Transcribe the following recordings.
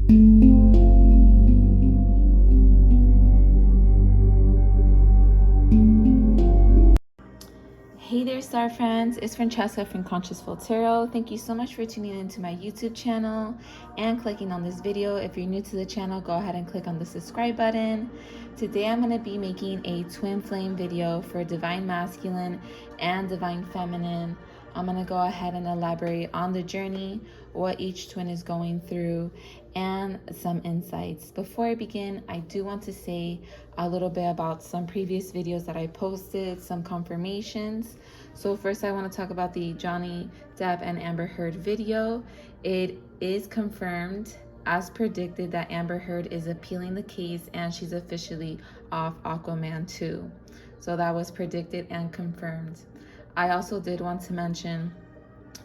Hey there, star friends. It's Francesca from consciousfultarot. Thank you so much for tuning into my YouTube channel and clicking on this video. If you're new to the channel, go ahead and click on the subscribe button. Today I'm going to be making a twin flame video for Divine Masculine and Divine Feminine. I'm going to go ahead and elaborate on the journey, what each twin is going through, and some insights. Before I begin, I do want to say a little bit about some previous videos that I posted, some confirmations. So first I want to talk about the Johnny Depp and Amber Heard video. It is confirmed as predicted that Amber Heard is appealing the case and she's officially off Aquaman 2. So that was predicted and confirmed. I also did want to mention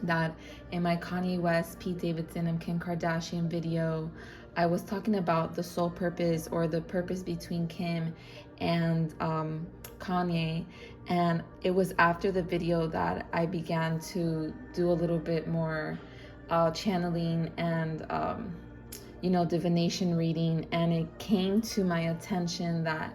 that in my Kanye West, Pete Davidson, and Kim Kardashian video, I was talking about the soul purpose or the purpose between Kim and Kanye. And it was after the video that I began to do a little bit more channeling and, divination reading. And it came to my attention that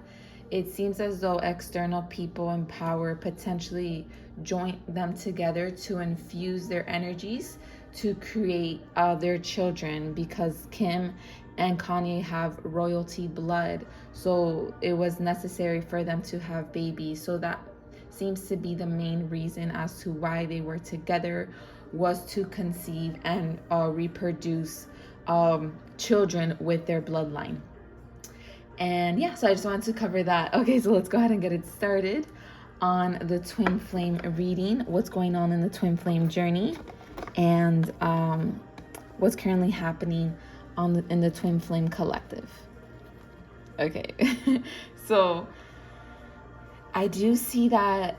it seems as though external people in power potentially join them together to infuse their energies to create their children, because Kim and Kanye have royalty blood, so it was necessary for them to have babies. So that seems to be the main reason as to why they were together, was to conceive and reproduce children with their bloodline. And yeah, so I just wanted to cover that. Okay, so let's go ahead and get it started on the twin flame reading, what's going on in the twin flame journey, and what's currently happening in the twin flame collective. Okay, so I do see that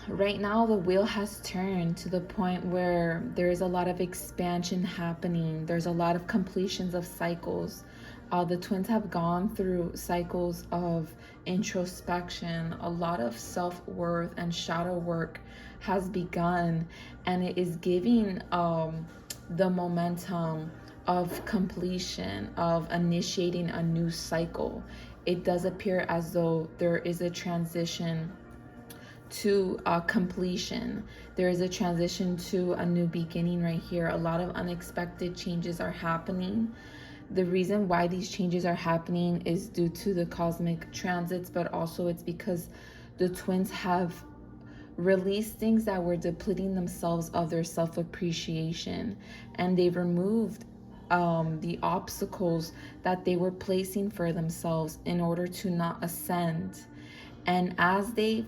right now the wheel has turned to the point where there is a lot of expansion happening. There's a lot of completions of cycles. The twins have gone through cycles of introspection. A lot of self-worth and shadow work has begun, and it is giving the momentum of completion, of initiating a new cycle. It does appear as though there is a transition to completion. There is a transition to a new beginning right here. A lot of unexpected changes are happening. The reason why these changes are happening is due to the cosmic transits, but also it's because the twins have released things that were depleting themselves of their self-appreciation, and they've removed the obstacles that they were placing for themselves in order to not ascend. And as they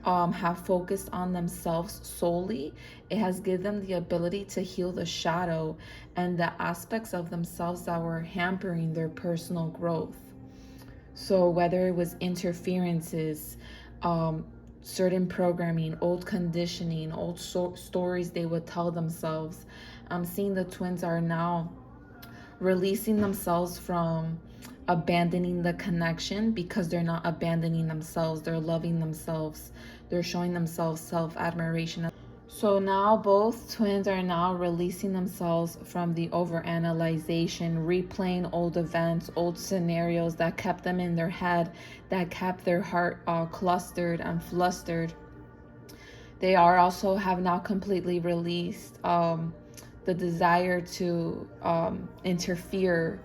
have focused on themselves solely, it has given them the ability to heal the shadow and the aspects of themselves that were hampering their personal growth. So whether it was interferences, certain programming, old conditioning, old stories they would tell themselves, I'm seeing the twins are now releasing themselves from abandoning the connection, because they're not abandoning themselves, they're loving themselves, they're showing themselves self-admiration. So now both twins are now releasing themselves from the overanalyzation, replaying old events, old scenarios that kept them in their head, that kept their heart clustered and flustered. They are also have now completely released the desire to interfere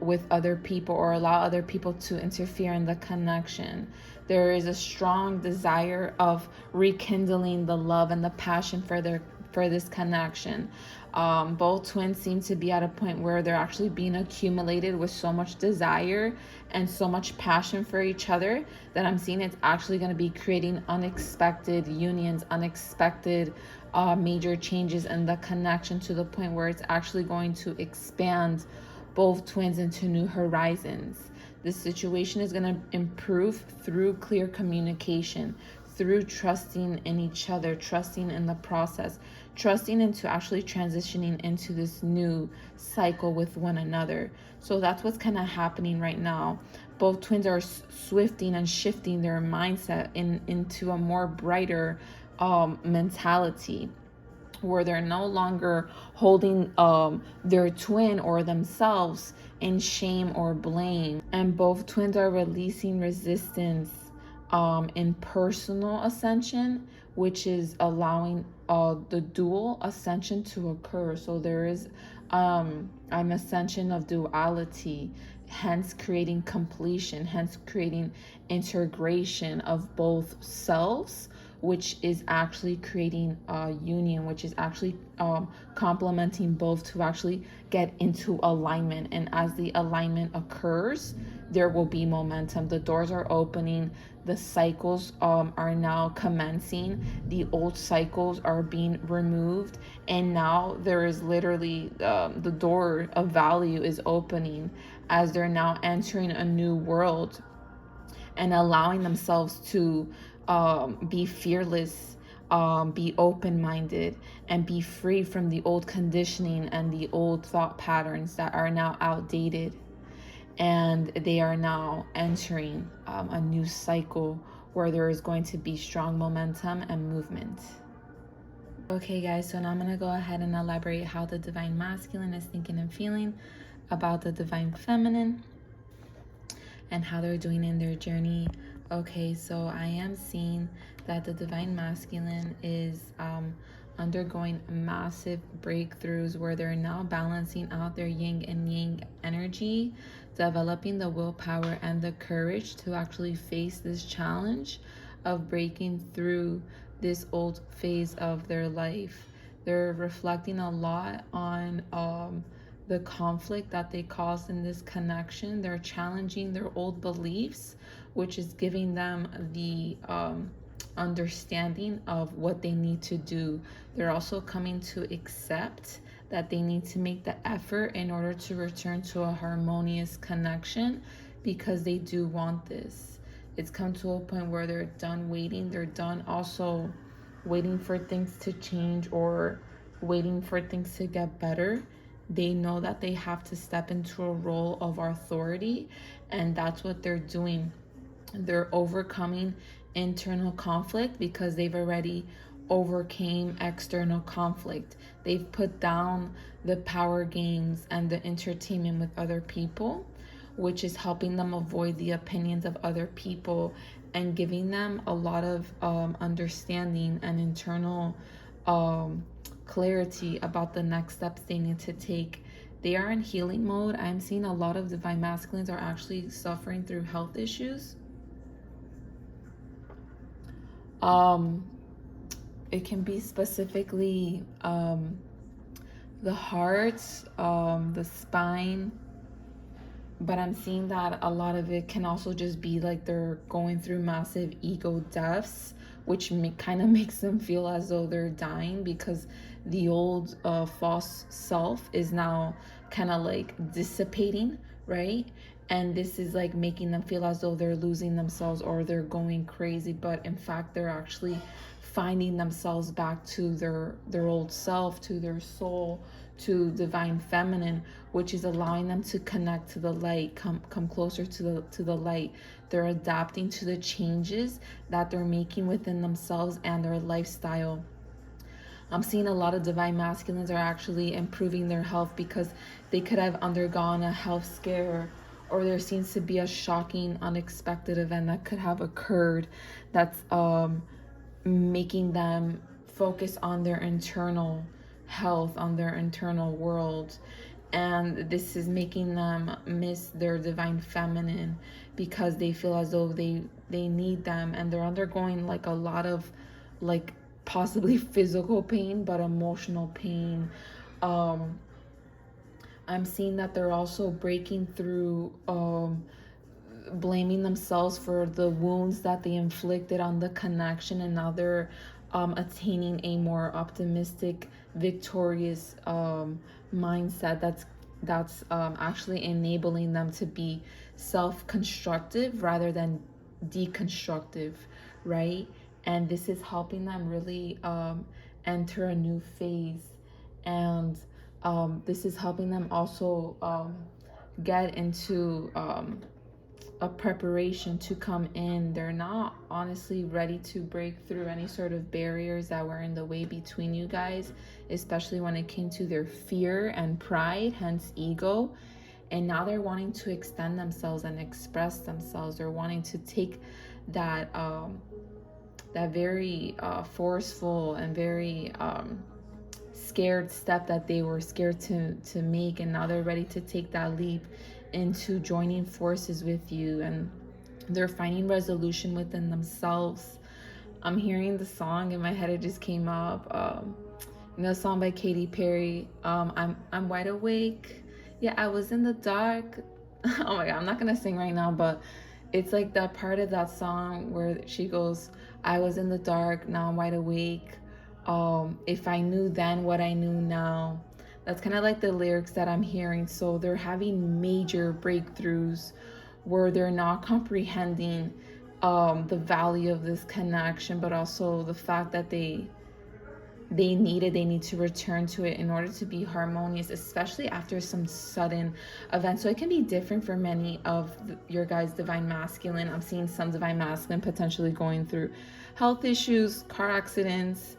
with other people or allow other people to interfere in the connection. There is a strong desire of rekindling the love and the passion for this connection. Both twins seem to be at a point where they're actually being accumulated with so much desire and so much passion for each other that I'm seeing it's actually going to be creating unexpected unions, unexpected major changes in the connection, to the point where it's actually going to expand both twins into new horizons. This situation is going to improve through clear communication, through trusting in each other, trusting in the process, trusting into actually transitioning into this new cycle with one another. So that's what's kind of happening right now. Both twins are swifting and shifting their mindset into a more brighter mentality, where they're no longer holding their twin or themselves in shame or blame. And both twins are releasing resistance in personal ascension, which is allowing the dual ascension to occur. So there is an ascension of duality, hence creating completion, hence creating integration of both selves, which is actually creating a union, which is actually complementing both to actually get into alignment. And as the alignment occurs, there will be momentum. The doors are opening. The cycles are now commencing. The old cycles are being removed. And now there is literally the door of value is opening as they're now entering a new world and allowing themselves to be fearless, be open-minded, and be free from the old conditioning and the old thought patterns that are now outdated. And they are now entering a new cycle where there is going to be strong momentum and movement. Okay guys, so now I'm going to go ahead and elaborate how the Divine Masculine is thinking and feeling about the Divine Feminine and how they're doing in their journey. Okay, so I am seeing that the Divine Masculine is undergoing massive breakthroughs where they're now balancing out their yin and yang energy, developing the willpower and the courage to actually face this challenge of breaking through this old phase of their life. They're reflecting a lot on the conflict that they caused in this connection. They're challenging their old beliefs, which is giving them the understanding of what they need to do. They're also coming to accept that they need to make the effort in order to return to a harmonious connection because they do want this. It's come to a point where they're done waiting. They're done also waiting for things to change or waiting for things to get better. They know that they have to step into a role of authority, and that's what they're doing. They're overcoming internal conflict because they've already overcame external conflict. They've put down the power games and the entertainment with other people, which is helping them avoid the opinions of other people and giving them a lot of understanding and internal clarity about the next steps they need to take. They are in healing mode. I'm seeing a lot of Divine Masculines are actually suffering through health issues. It can be specifically the heart, the spine, but I'm seeing that a lot of it can also just be like they're going through massive ego deaths, which kind of makes them feel as though they're dying because the old false self is now kind of like dissipating, right? And this is like making them feel as though they're losing themselves or they're going crazy, but in fact they're actually finding themselves back to their old self, to their soul, to Divine Feminine, which is allowing them to connect to the light, come closer to the light. They're adapting to the changes that they're making within themselves and their lifestyle. I'm seeing a lot of Divine Masculines are actually improving their health because they could have undergone a health scare, or there seems to be a shocking, unexpected event that could have occurred that's making them focus on their internal health, on their internal world. And this is making them miss their Divine Feminine because they feel as though they need them, and they're undergoing like a lot of like possibly physical pain, but emotional pain. I'm seeing that they're also breaking through blaming themselves for the wounds that they inflicted on the connection, and now they're attaining a more optimistic, victorious mindset that's actually enabling them to be self-constructive rather than deconstructive, right? And this is helping them really enter a new phase, and this is helping them also get into a preparation to come in. They're not honestly ready to break through any sort of barriers that were in the way between you guys, especially when it came to their fear and pride, hence ego. And now they're wanting to extend themselves and express themselves. They're wanting to take that that very forceful and very scared step that they were scared to make, and now they're ready to take that leap into joining forces with you, and they're finding resolution within themselves. I'm hearing the song in my head, it just came up, a song by Katy Perry, I'm wide awake, yeah, I was in the dark. Oh my god, I'm not gonna sing right now, but it's like that part of that song where she goes, I was in the dark, now I'm wide awake. If I knew then what I knew now. That's kind of like the lyrics that I'm hearing. So they're having major breakthroughs where they're not comprehending the value of this connection, but also the fact that they need to return to it in order to be harmonious, especially after some sudden event. So it can be different for many of your guys' divine masculine. I'm seeing some divine masculine potentially going through health issues, car accidents,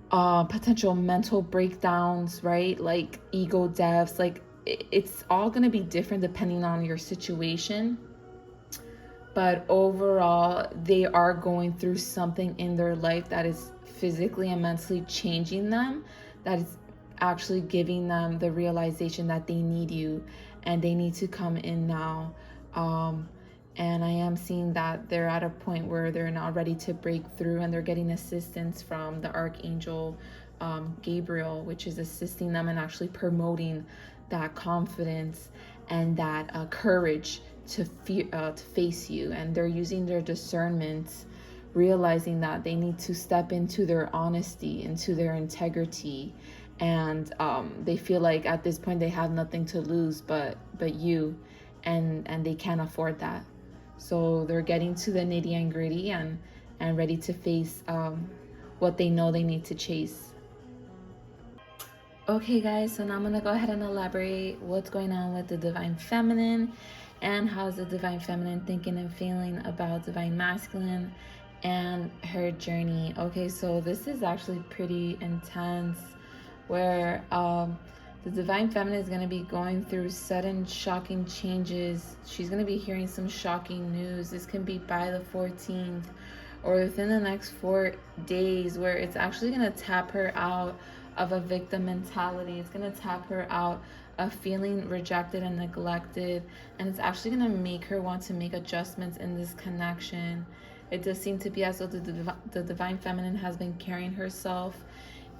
potential mental breakdowns, right? Like ego deaths. Like it's all going to be different depending on your situation. But overall, they are going through something in their life that is physically and mentally changing them, that is actually giving them the realization that they need you and they need to come in now. And I am seeing that they're at a point where they're now ready to break through, and they're getting assistance from the Archangel Gabriel, which is assisting them and actually promoting that confidence and that courage to face you. And they're using their discernment, realizing that they need to step into their honesty, into their integrity, and they feel like at this point they have nothing to lose but you, and they can't afford that. So they're getting to the nitty and gritty and ready to face what they know they need to chase. Okay guys, so now I'm gonna go ahead and elaborate what's going on with the divine feminine and how's the divine feminine thinking and feeling about divine masculine and her journey. Okay, so this is actually pretty intense, where the divine feminine is going to be going through sudden shocking changes. She's going to be hearing some shocking news. This can be by the 14th or within the next 4 days, where it's actually going to tap her out of a victim mentality. It's going to tap her out of feeling rejected and neglected, and it's actually going to make her want to make adjustments in this connection. It does seem to be as though the divine feminine has been carrying herself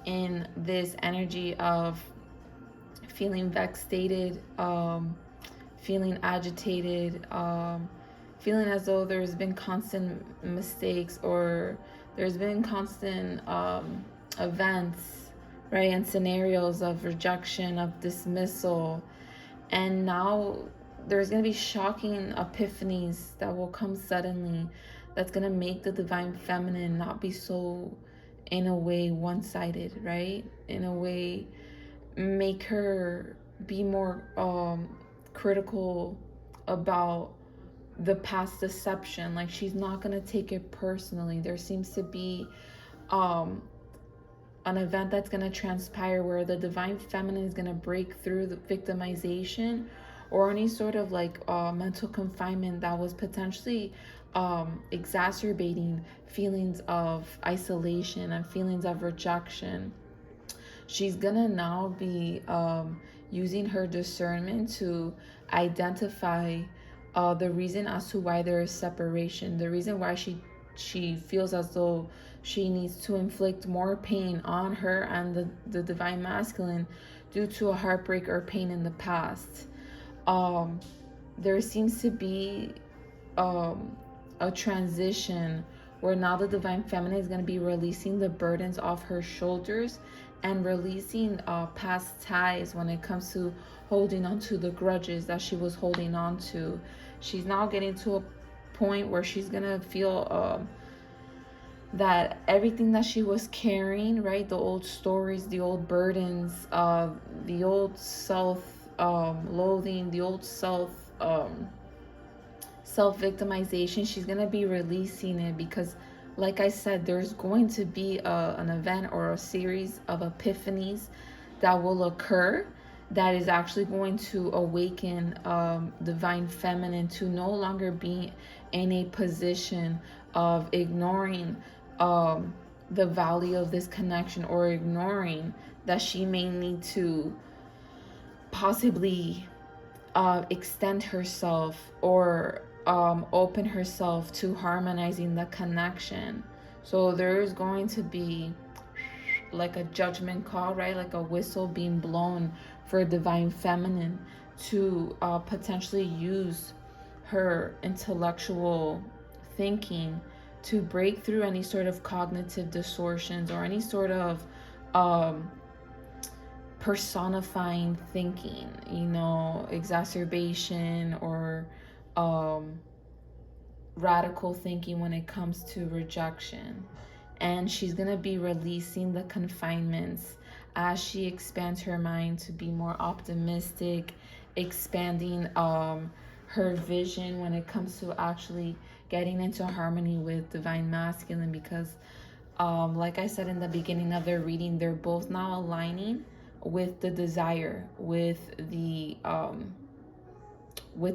in this energy of feeling vexated, feeling agitated, feeling as though there's been constant mistakes, or there's been constant events, right, and scenarios of rejection, of dismissal. And now there's going to be shocking epiphanies that will come suddenly, that's going to make the divine feminine not be so, in a way, one-sided, right? In a way, make her be more critical about the past deception. Like, she's not going to take it personally. There seems to be an event that's going to transpire where the divine feminine is going to break through the victimization or any sort of like mental confinement that was potentially exacerbating feelings of isolation and feelings of rejection. She's gonna now be using her discernment to identify the reason as to why there is separation, the reason why she feels as though she needs to inflict more pain on her and the divine masculine due to a heartbreak or pain in the past. There seems to be a transition where now the divine feminine is going to be releasing the burdens off her shoulders and releasing past ties when it comes to holding on to the grudges that she was holding on to. She's now getting to a point where she's going to feel that everything that she was carrying, right, the old stories, the old burdens, the old self loathing, the old self self-victimization, she's going to be releasing it, because like I said, there's going to be an event or a series of epiphanies that will occur that is actually going to awaken divine feminine to no longer be in a position of ignoring the value of this connection, or ignoring that she may need to possibly extend herself, or open herself to harmonizing the connection. So there is going to be like a judgment call, right? Like a whistle being blown for divine feminine to potentially use her intellectual thinking to break through any sort of cognitive distortions, or any sort of personifying thinking, exacerbation, or radical thinking when it comes to rejection. And she's going to be releasing the confinements as she expands her mind to be more optimistic, expanding her vision when it comes to actually getting into harmony with divine masculine. Because like I said in the beginning of their reading, they're both now aligning with the desire, with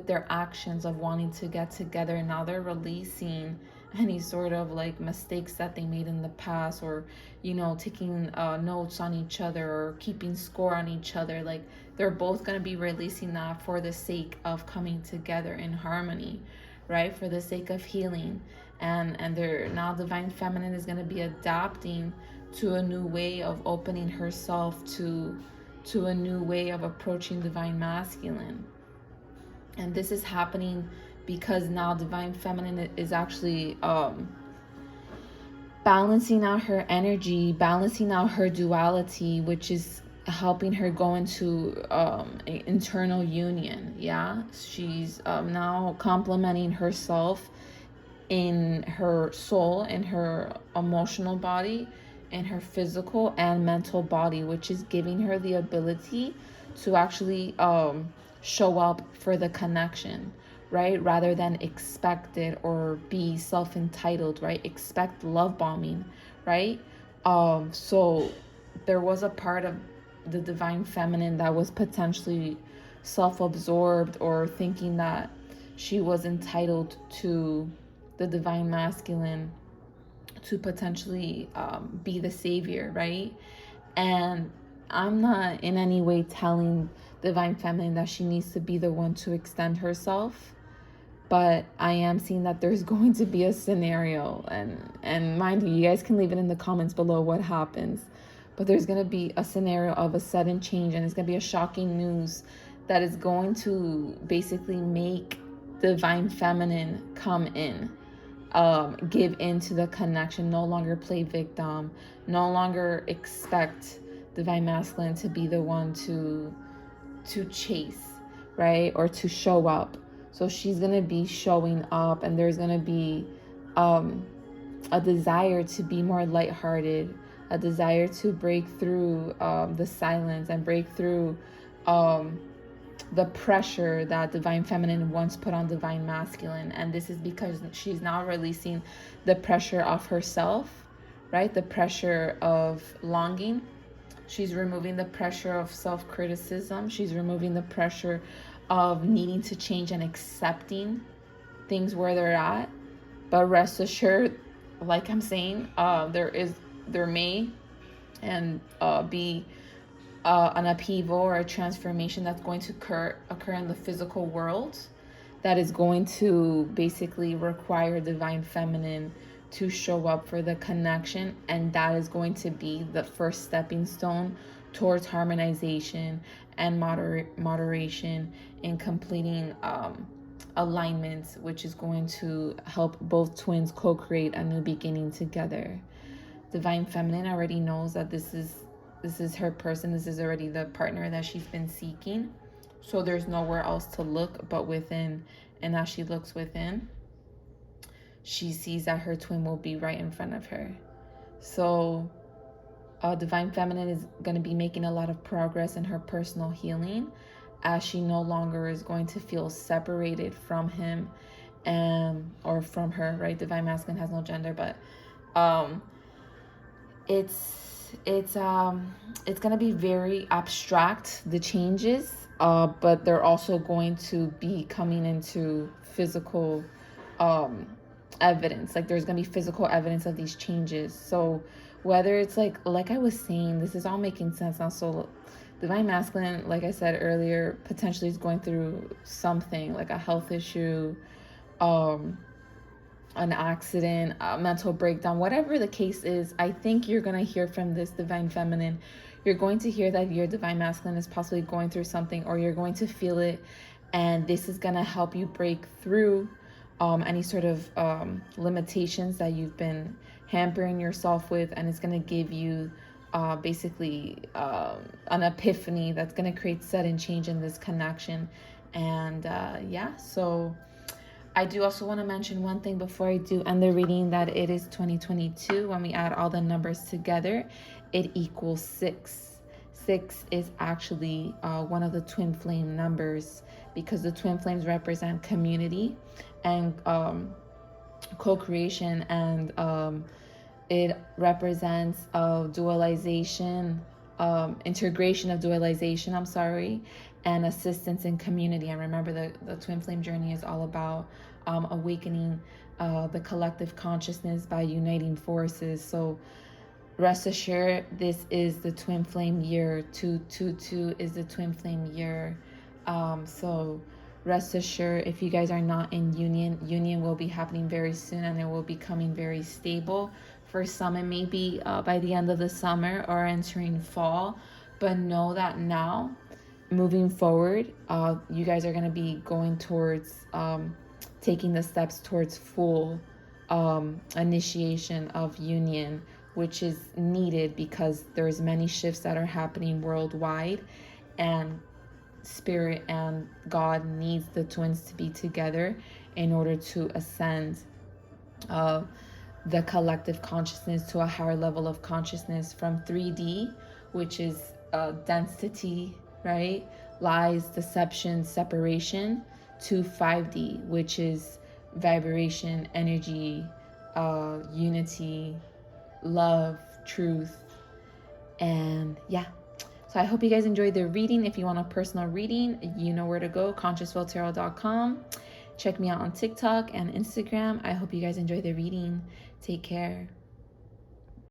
their actions of wanting to get together. And now they're releasing any sort of like mistakes that they made in the past, or taking notes on each other, or keeping score on each other. Like, they're both going to be releasing that for the sake of coming together in harmony, right? For the sake of healing. And they're now, divine feminine is going to be adapting to a new way of opening herself to a new way of approaching divine masculine. And this is happening because now divine feminine is actually balancing out her energy, balancing out her duality, which is helping her go into internal union. Yeah, she's now complementing herself in her soul, in her emotional body, in her physical and mental body, which is giving her the ability to actually show up for the connection, right? Rather than expect it or be self-entitled, right? Expect love bombing, right? So there was a part of the divine feminine that was potentially self-absorbed, or thinking that she was entitled to the divine masculine to potentially be the savior, right? And I'm not in any way telling divine feminine that she needs to be the one to extend herself, but I am seeing that there's going to be a scenario, and mind you, you guys can leave it in the comments below what happens, but there's going to be a scenario of a sudden change, and it's going to be a shocking news that is going to basically make divine feminine come in, give into the connection, no longer play victim, no longer expect divine masculine to be the one to chase, right? Or to show up. So she's going to be showing up, and there's going to be a desire to be more lighthearted, a desire to break through the silence, and break through the pressure that divine feminine once put on divine masculine. And this is because she's now releasing the pressure of herself, right? The pressure of longing. She's removing the pressure of self-criticism. She's removing the pressure of needing to change and accepting things where they're at. But rest assured, like I'm saying, there may be an upheaval or a transformation that's going to occur in the physical world that is going to basically require divine feminine to show up for the connection, and that is going to be the first stepping stone towards harmonization and moderation in completing alignments, which is going to help both twins co-create a new beginning together. Divine feminine already knows that this is her person. This is already the partner that she's been seeking. So there's nowhere else to look but within. And as she looks within, she sees that her twin will be right in front of her. So divine feminine is going to be making a lot of progress in her personal healing, as she no longer is going to feel separated from him, or from her, right? Divine Masculine has no gender, but it's gonna be very abstract, the changes, but they're also going to be coming into physical evidence. Like there's gonna be physical evidence of these changes. So whether it's like I was saying, this is all making sense now. So Divine Masculine, like I said earlier, potentially is going through something like a health issue, an accident, a mental breakdown, whatever the case is. I think you're going to hear from this Divine Feminine. You're going to hear that your Divine Masculine is possibly going through something, or you're going to feel it, and this is going to help you break through any sort of limitations that you've been hampering yourself with, and it's going to give you basically an epiphany that's going to create sudden change in this connection. And yeah, so I do also want to mention one thing before I do end the reading, that it is 2022. When we add all the numbers together, it equals 6. 6 is actually one of the twin flame numbers, because the twin flames represent community and co-creation, and it represents dualization, integration of dualization, and assistance in community. And remember, the twin flame journey is all about awakening the collective consciousness by uniting forces. So rest assured, this is the twin flame year. 222 is the twin flame year. So rest assured, if you guys are not in union will be happening very soon, and it will be coming very stable. For some, it may be by the end of the summer or entering fall, but know that now, moving forward, you guys are going to be going towards taking the steps towards full initiation of union, which is needed because there's many shifts that are happening worldwide, and Spirit and God needs the twins to be together in order to ascend the collective consciousness to a higher level of consciousness, from 3D, which is density, right? Lies, deception, separation, to 5D, which is vibration, energy, unity, love, truth. And yeah, so I hope you guys enjoyed the reading. If you want a personal reading, you know where to go, consciousfultarot.com. Check me out on TikTok and Instagram. I hope you guys enjoy the reading. Take care.